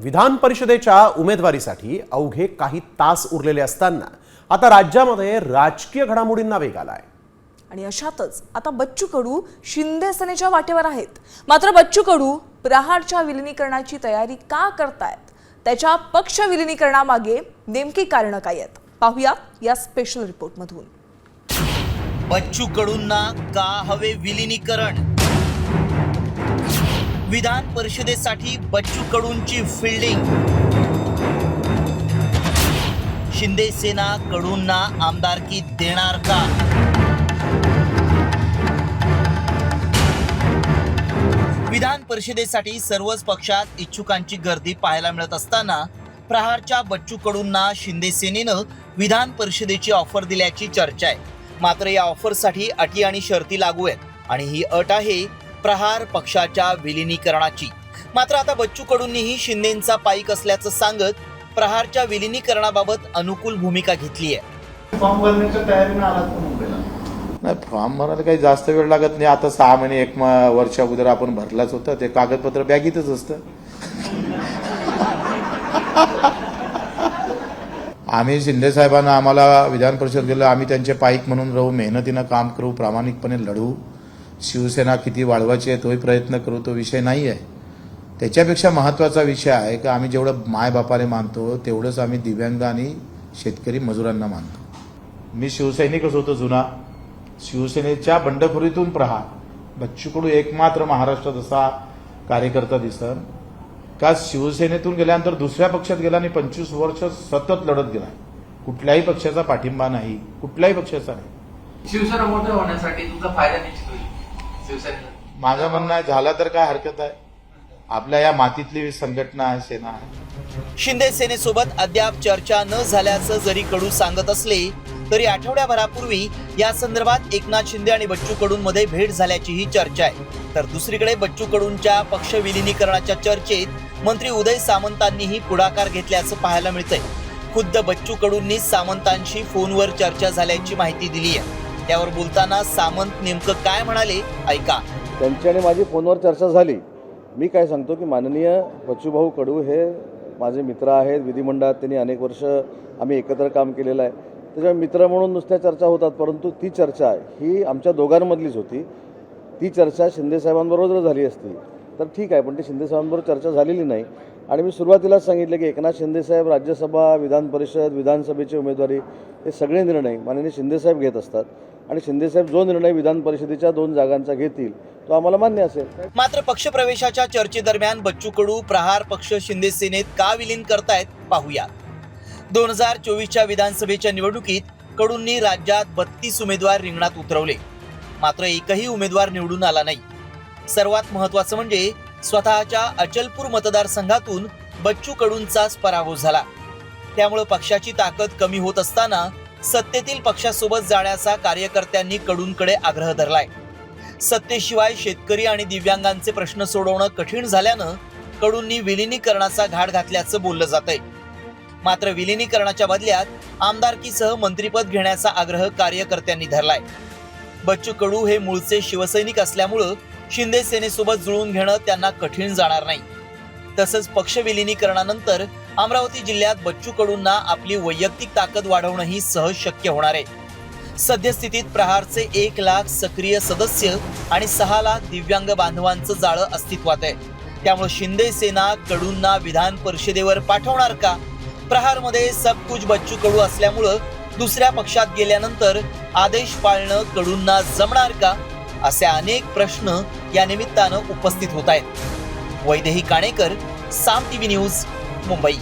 विधान परिषदेच्या उमेदवारीसाठी अवघे काही तास उरलेले असताना आता राज्यामध्ये राजकीय घडामोडींना वेग आलाय। आणि अशातच आता बच्चू कडू शिंदे सेनेच्या वाटेवर आहेत। मात्र बच्चू कडू प्रहारच्या विलीनीकरणाची तयारी का करतायत, त्याच्या पक्ष विलीनीकरणामागे नेमकी कारणं काय आहेत, पाहूया या स्पेशल रिपोर्टमधून। बच्चू कडूंना का हवे विलीनीकरण? विधान परिषदेसाठी बच्चू कडूंची फिल्डिंग। शिंदे सेना कडूंना आमदारकी देणार का? विधान परिषदेसाठी सर्वच पक्षात इच्छुकांची गर्दी पाहायला मिळत असताना प्रहारच्या बच्चू कडूंना शिंदे सेनेनं विधान परिषदेची ऑफर दिल्याची चर्चा आहे। मात्र या ऑफरसाठी अटी आणि शर्ती लागू आहेत आणि ही अट आहे प्रहार पक्षाच्या विलीनीकरणाची। मात्र आता बच्चू कडूंनीही शिंदेंचा पाईक असल्याचं सांगत प्रहारच्या विलीनीकरणाबाबत अनुकूल भूमिका घेतली आहे। फॉर्म भरण्याच्या तयारीने आलात का मुंबईला? नाही, फॉर्म भरायला काही जास्त वेळ लागत नाही। आता 6 महिने 1 वर्ष अगोदर आपण भरलाच होतं, ते कागदपत्र बॅगीतच असतं। आम्ही शिंदे साहेबांना आम्हाला विधान परिषद गेलं, आम्ही त्यांचे पाईक म्हणून राहू, मेहनतीनं काम करू, प्रामाणिकपणे लढू। शिवसेना किती वाढवायची आहे तोही प्रयत्न करू, तो विषय नाही आहे। त्याच्यापेक्षा महत्त्वाचा विषय आहे की आम्ही जेवढं मायबापाने मानतो तेवढंच आम्ही दिव्यांग आणि शेतकरी मजुरांना मानतो। मी शिवसैनिकच होतो जुना, शिवसेनेच्या बंडखोरीतून प्रहार बच्चू कडू एकमात्र महाराष्ट्रात असा कार्यकर्ता दिसन का शिवसेनेतून गेल्यानंतर दुसऱ्या पक्षात गेला आणि 25 वर्ष सतत लढत गेला। कुठल्याही पक्षाचा पाठिंबा नाही, कुठल्याही पक्षाचा नाही। शिवसेना मोठं होण्यासाठी तुमचा फायदा निश्चित होईल शिवसेनेला। माझं म्हणणं आहे, झाला तर काय हरकत आहे, आपल्या या मातीतली संघटना आहे, सेना आहे। शिंदे सेनेसोबत अद्याप चर्चा न झाल्याचं जरी कडू सांगत असले तरी आठवड्याभरापूर्वी या संदर्भात एकनाथ शिंदे आणि बच्चू कडूंमध्ये भेट झाल्याचीही चर्चा आहे। तर दुसरीकडे बच्चू कडूंच्या पक्ष विलीनीकरणाच्या चर्चेत मंत्री उदय सामंतांनीही पुढाकार घेतल्याचं पाहायला मिळतंय। खुद्द बच्चू कडूंनी सामंतांशी फोनवर चर्चा झाल्याची माहिती दिली आहे। त्यावर बोलताना सामंत नेमकं काय म्हणाले ऐका। त्यांची आणि माझी फोनवर चर्चा झाली। मी काय सांगतो की माननीय बच्चूभाऊ कडू हे माझे मित्र आहेत, विधिमंडळात त्यांनी अनेक वर्ष आम्ही एकत्र काम केलेलं आहे, त्याच्या मित्र म्हणून नुसत्या चर्चा होतात, परंतु ती चर्चा ही आमच्या दोघांमधलीच होती। ती चर्चा शिंदे साहेबांबरोबर जर झाली असती तर ठीक आहे, पण ती शिंदे साहेबांबरोबर चर्चा झालेली नाही। आणि मी सुरुवातीलाच सांगितलं की एकनाथ शिंदे साहेब राज्यसभा, विधान परिषद, विधानसभेची उमेदवारी हे सगळे निर्णय माननीय शिंदे साहेब घेत असतात आणि शिंदे साहेब जो निर्णय विधान परिषदेच्या 2 जागांचा घेतील तो आम्हाला मान्य असेल। मात्र पक्षप्रवेशाच्या चर्चेदरम्यान बच्चू कडू प्रहार पक्ष शिंदे सेनेत का विलीन करतायत पाहूया। 2024च्या विधानसभेच्या निवडणुकीत कडूंनी राज्यात 32 उमेदवार रिंगणात उतरवले, मात्र एकही उमेदवार निवडून आला नाही। सर्वात महत्त्वाचं म्हणजे स्वतःच्या अचलपूर मतदारसंघातून बच्चू कडूंचाच पराभव झाला। त्यामुळे पक्षाची ताकद कमी होत असताना सत्तेतील पक्षासोबत जाण्याचा कार्यकर्त्यांनी कडूंकडे आग्रह धरलाय। सत्तेशिवाय शेतकरी आणि दिव्यांगांचे प्रश्न सोडवणं कठीण झाल्यानं कडूंनी विलीनीकरणाचा घाट घातल्याचं बोललं जातंय। मात्र विलीनीकरणाच्या बदल्यात आमदारकीसह मंत्रिपद घेण्याचा आग्रह कार्यकर्त्यांनी धरलाय। बच्चू कडू हे मूळचे शिवसैनिक असल्यामुळं शिंदे सेनेसोबत जुळून घेणं त्यांना कठीण जाणार नाही। तसंच पक्ष विलीनीकरणानंतर अमरावती जिल्ह्यात बच्चू कडूंना आपली वैयक्तिक ताकद वाढवणंही सहज शक्य होणार आहे। सद्यस्थितीत प्रहारचे 1 लाख सक्रिय सदस्य आणि 6 लाख दिव्यांग बांधवांचं जाळं अस्तित्वात आहे। त्यामुळे शिंदे सेना कडूंना विधान परिषदेवर पाठवणार का? प्रहारमध्ये सब कुछ बच्चू कडू असल्यामुळं दुसऱ्या पक्षात गेल्यानंतर आदेश पाळणं कडूंना जमणार का? असे अनेक प्रश्न या निमित्तानं उपस्थित होत आहेत। वैदेही काणेकर, साम टीव्ही न्यूज, मुंबई।